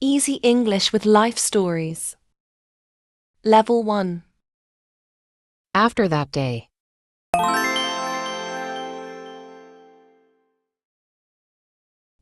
Easy English with Life Stories. Level 1. After that day.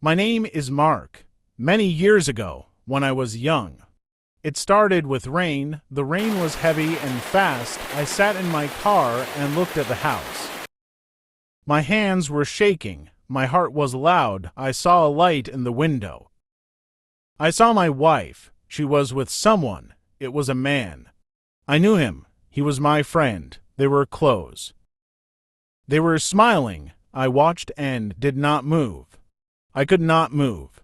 My name is Mark. Many years ago, when I was young, it started with rain. The rain was heavy and fast. I sat in my car and looked at the house. My hands were shaking. My heart was loud. I saw a light in the window. I saw my wife. She was with someone. It was a man. I knew him. He was my friend. They were close. They were smiling. I watched and did not move. I could not move.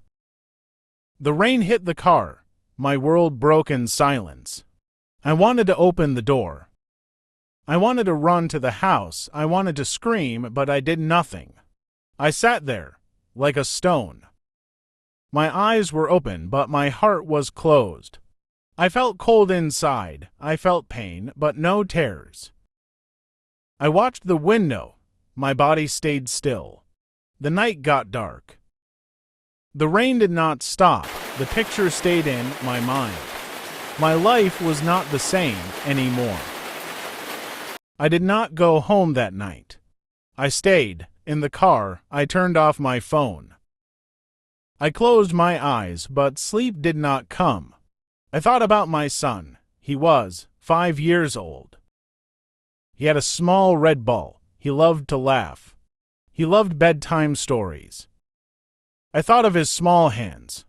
The rain hit the car. My world broke in silence. I wanted to open the door. I wanted to run to the house. I wanted to scream, but I did nothing. I sat there, like a stone. My eyes were open, but my heart was closed. I felt cold inside. I felt pain, but no tears. I watched the window. My body stayed still. The night got dark. The rain did not stop. The picture stayed in my mind. My life was not the same anymore. I did not go home that night. I stayed in the car. I turned off my phone. I closed my eyes, but sleep did not come. I thought about my son. He was 5 years old. He had a small red ball. He loved to laugh. He loved bedtime stories. I thought of his small hands.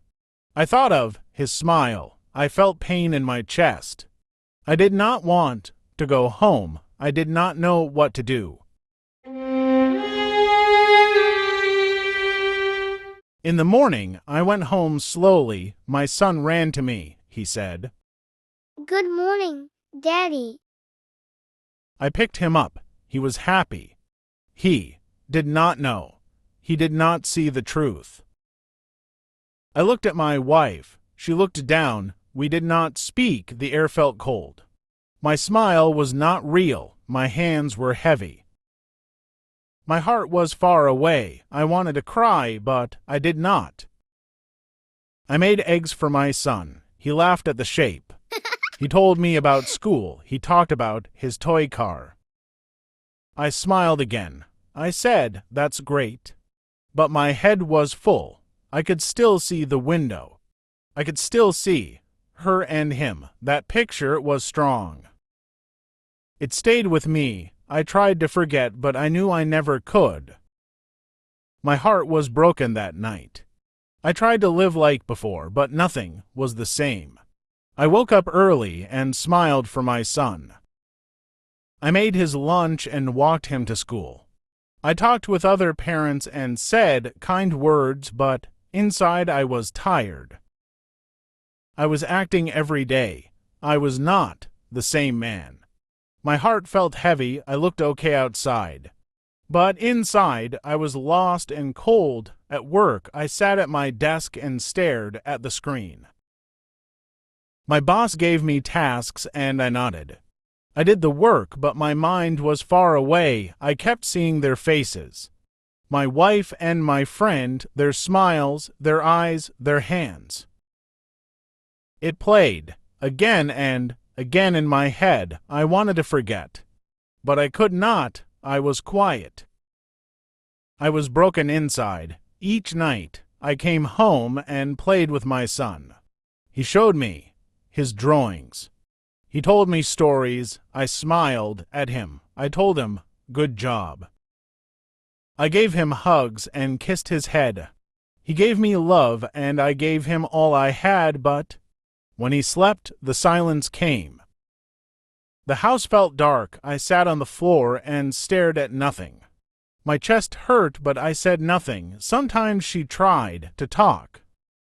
I thought of his smile. I felt pain in my chest. I did not want to go home. I did not know what to do. In the morning, I went home slowly. My son ran to me. He said, "Good morning, Daddy." I picked him up. He was happy. He did not know. He did not see the truth. I looked at my wife. She looked down. We did not speak. The air felt cold. My smile was not real. My hands were heavy. My heart was far away. I wanted to cry, but I did not. I made eggs for my son. He laughed at the shape. He told me about school. He talked about his toy car. I smiled again. I said, "That's great." But my head was full. I could still see the window. I could still see her and him. That picture was strong. It stayed with me. I tried to forget, but I knew I never could. My heart was broken that night. I tried to live like before, but nothing was the same. I woke up early and smiled for my son. I made his lunch and walked him to school. I talked with other parents and said kind words, but inside I was tired. I was acting every day. I was not the same man. My heart felt heavy. I looked okay outside. But inside, I was lost and cold. At work, I sat at my desk and stared at the screen. My boss gave me tasks and I nodded. I did the work, but my mind was far away. I kept seeing their faces. My wife and my friend, their smiles, their eyes, their hands. It played again and again in my head. I wanted to forget, but I could not. I was quiet. I was broken inside. Each night, I came home and played with my son. He showed me his drawings. He told me stories. I smiled at him. I told him, "Good job." I gave him hugs and kissed his head. He gave me love and I gave him all I had, but when he slept, the silence came. The house felt dark. I sat on the floor and stared at nothing. My chest hurt, but I said nothing. Sometimes she tried to talk.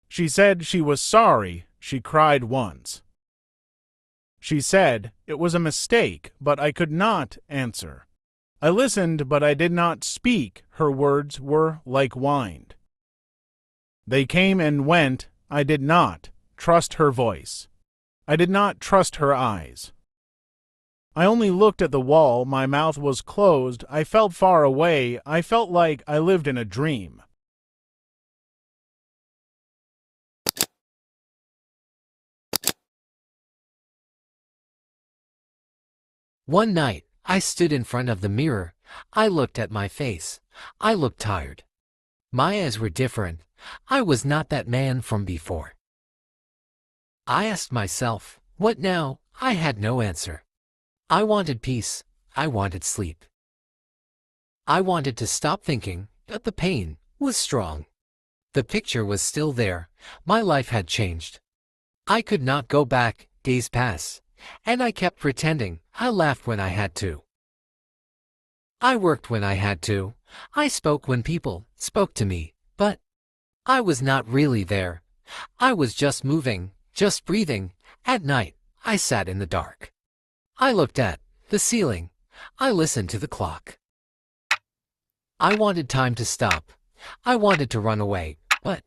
She said she was sorry. She cried once. She said it was a mistake, but I could not answer. I listened, but I did not speak. Her words were like wind. They came and went. I did not trust her voice. I did not trust her eyes. I only looked at the wall. My mouth was closed. I felt far away. I felt like I lived in a dream. One night, I stood in front of the mirror. I looked at my face. I looked tired. My eyes were different. I was not that man from before. I asked myself, what now? I had no answer. I wanted peace. I wanted sleep. I wanted to stop thinking, but the pain was strong. The picture was still there. My life had changed. I could not go back. Days passed, and I kept pretending. I laughed when I had to. I worked when I had to. I spoke when people spoke to me, but I was not really there. I was just moving, just breathing. At night, I sat in the dark. I looked at the ceiling. I listened to the clock. I wanted time to stop. I wanted to run away, but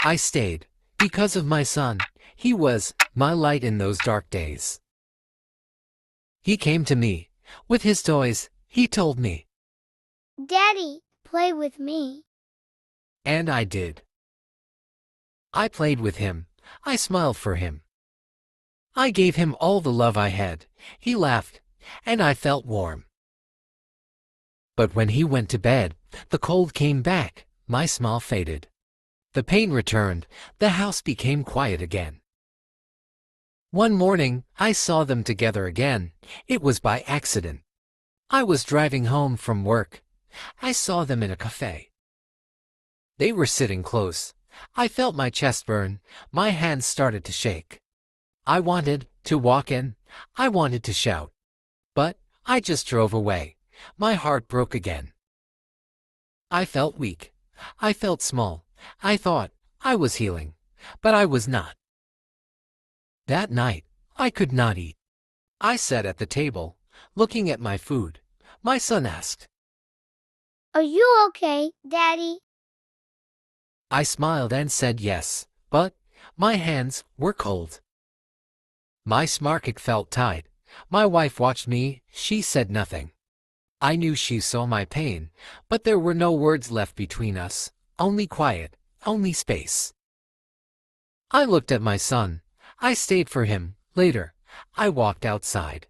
I stayed because of my son. He was my light in those dark days. He came to me with his toys. He told me, Daddy, play with me. and I did. I played with him. I smiled for him. I gave him all the love I had. He laughed, and I felt warm. But when he went to bed, the cold came back. My smile faded. The pain returned. The house became quiet again. One morning, I saw them together again. It was by accident. I was driving home from work. I saw them in a cafe. They were sitting close. I felt my chest burn. My hands started to shake. I wanted to walk in. I wanted to shout. But I just drove away. My heart broke again. I felt weak. I felt small. I thought I was healing, but I was not. That night, I could not eat. I sat at the table, looking at my food. My son asked, Are you okay, Daddy? I smiled and said yes, but my hands were cold. My stomach felt tight. My wife watched me. She said nothing. I knew she saw my pain, but there were no words left between us, only quiet, only space. I looked at my son. I stayed for him. Later, I walked outside.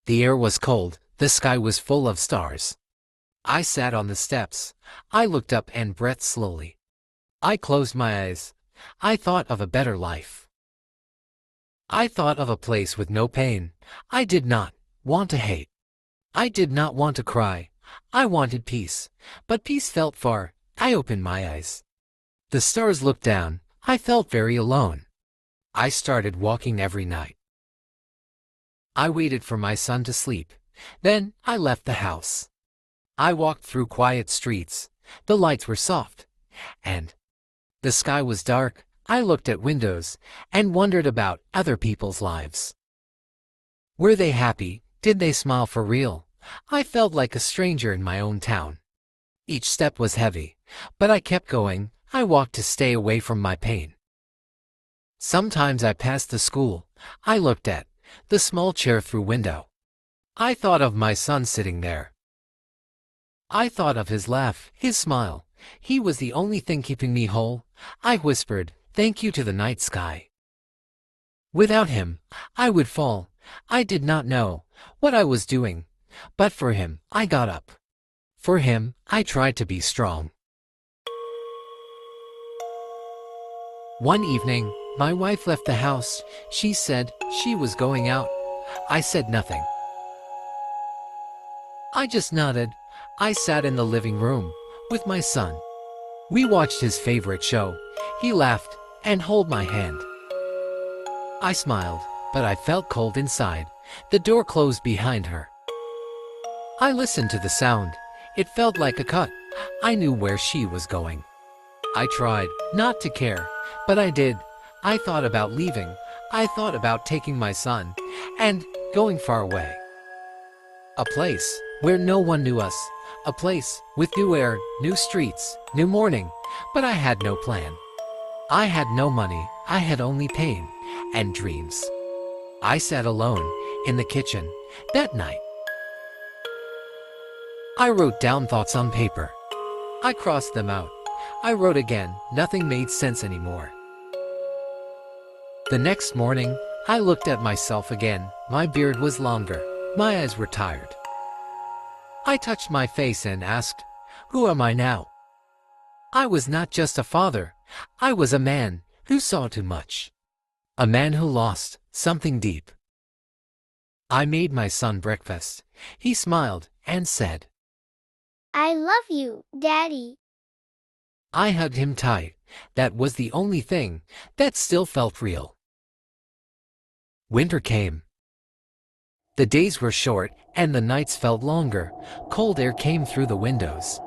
The air was cold. The sky was full of stars. I sat on the steps. I looked up and breathed slowly. I closed my eyes. I thought of a better life. I thought of a place with no pain. I did not want to hate. I did not want to cry. I wanted peace, but peace felt far. I opened my eyes. The stars looked down. I felt very alone. I started walking every night. I waited for my son to sleep. Then I left the house. I walked through quiet streets. The lights were soft, and the sky was dark. I looked at windows and wondered about other people's lives. Were they happy? Did they smile for real? I felt like a stranger in my own town. Each step was heavy, but I kept going. I walked to stay away from my pain. Sometimes I passed the school. I looked at the small chair through window. I thought of my son sitting there. I thought of his laugh, his smile. He was the only thing keeping me whole. I whispered, thank you to the night sky. Without him, I would fall. I did not know what I was doing, but for him, I got up. For him, I tried to be strong. One evening, my wife left the house. She said she was going out. I said nothing. I just nodded. I sat in the living room with my son. We watched his favorite show. He laughed and held my hand. I smiled, but I felt cold inside. The door closed behind her. I listened to the sound. It felt like a cut. I knew where she was going. I tried not to care, but I did. I thought about leaving. I thought about taking my son and going far away. A place where no one knew us. A place with new air, new streets, new morning. But I had no plan. I had no money. I had only pain and dreams. I sat alone in the kitchen that night. I wrote down thoughts on paper. I crossed them out. I wrote again. Nothing made sense anymore. The next morning, I looked at myself again. My beard was longer. My eyes were tired. I touched my face and asked, "Who am I now?" I was not just a father. I was a man who saw too much. A man who lost something deep. I made my son breakfast. He smiled and said, I love you, Daddy. I hugged him tight. That was the only thing that still felt real. Winter came. The days were short and the nights felt longer. Cold air came through the windows.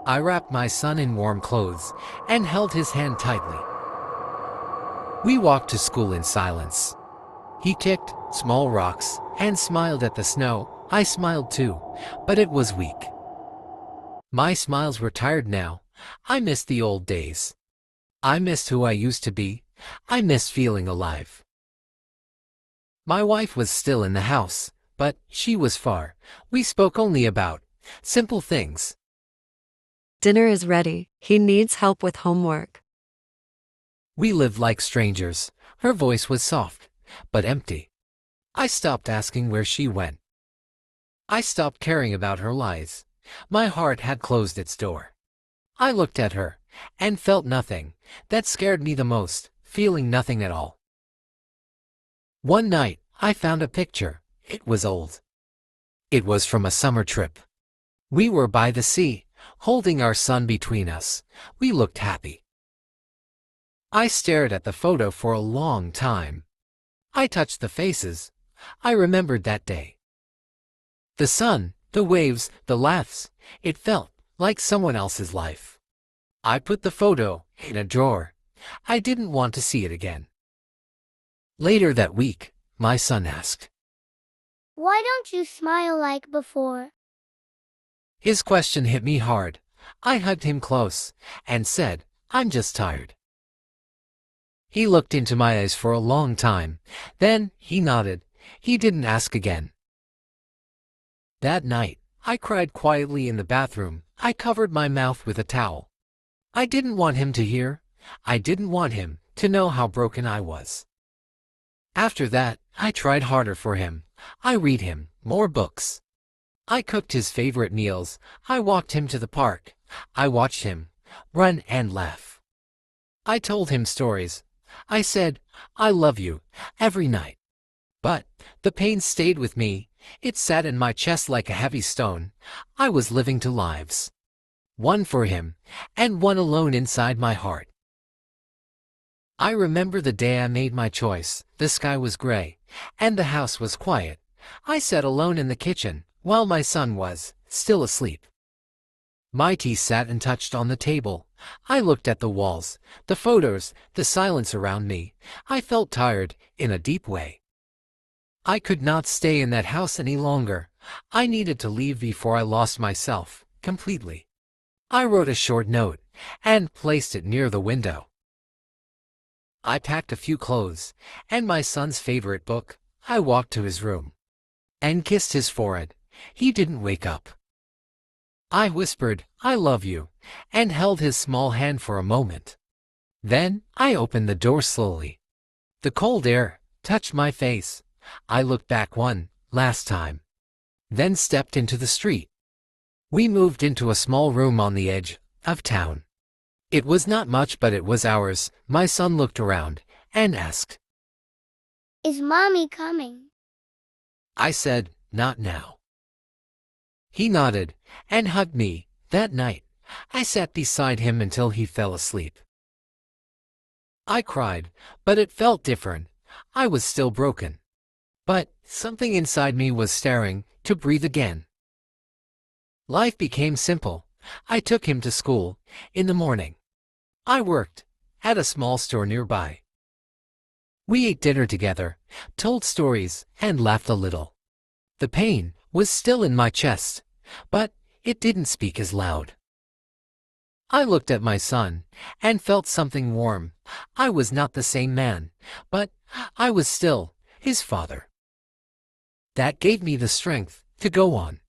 I wrapped my son in warm clothes and held his hand tightly. We walked to school in silence. He kicked small rocks and smiled at the snow. I smiled too, but it was weak. My smiles were tired now. I missed the old days. I missed who I used to be. I missed feeling alive. My wife was still in the house, but she was far. We spoke only about simple things. Dinner is ready. He needs help with homework. We lived like strangers. Her voice was soft, but empty. I stopped asking where she went. I stopped caring about her lies. My heart had closed its door. I looked at her and felt nothing. That scared me the most, feeling nothing at all. One night, I found a picture. It was old. It was from a summer trip. We were by the sea, holding our son between us. We looked happy. I stared at the photo for a long time. I touched the faces. I remembered that day. The sun, the waves, the laughs. It felt like someone else's life. I put the photo in a drawer. I didn't want to see it again. Later that week, my son asked, Why don't you smile like before? His question hit me hard. I hugged him close and said, I'm just tired. He looked into my eyes for a long time. Then he nodded. He didn't ask again. That night, I cried quietly in the bathroom. I covered my mouth with a towel. I didn't want him to hear. I didn't want him to know how broken I was. After that, I tried harder for him. I read him more books. I cooked his favorite meals. I walked him to the park. I watched him run and laugh. I told him stories. I said, I love you, every night. But the pain stayed with me. It sat in my chest like a heavy stone. I was living two lives. One for him, and one alone inside my heart. I remember the day I made my choice. The sky was gray, and the house was quiet. I sat alone in the kitchen, while my son was still asleep. My tea sat and touched on the table. I looked at the walls, the photos, the silence around me. I felt tired, in a deep way. I could not stay in that house any longer. I needed to leave before I lost myself, completely. I wrote a short note, and placed it near the window. I packed a few clothes, and my son's favorite book. I walked to his room, and kissed his forehead. He didn't wake up. I whispered, I love you, and held his small hand for a moment. Then, I opened the door slowly. The cold air touched my face. I looked back one last time, then stepped into the street. We moved into a small room on the edge of town. It was not much, but it was ours. My son looked around and asked, Is Mommy coming? I said, not now. He nodded and hugged me. That night, I sat beside him until he fell asleep. I cried, but it felt different. I was still broken. But something inside me was staring to breathe again. Life became simple. I took him to school in the morning. I worked at a small store nearby. We ate dinner together, told stories, and laughed a little. The pain was still in my chest, but it didn't speak as loud. I looked at my son and felt something warm. I was not the same man, but I was still his father. That gave me the strength to go on.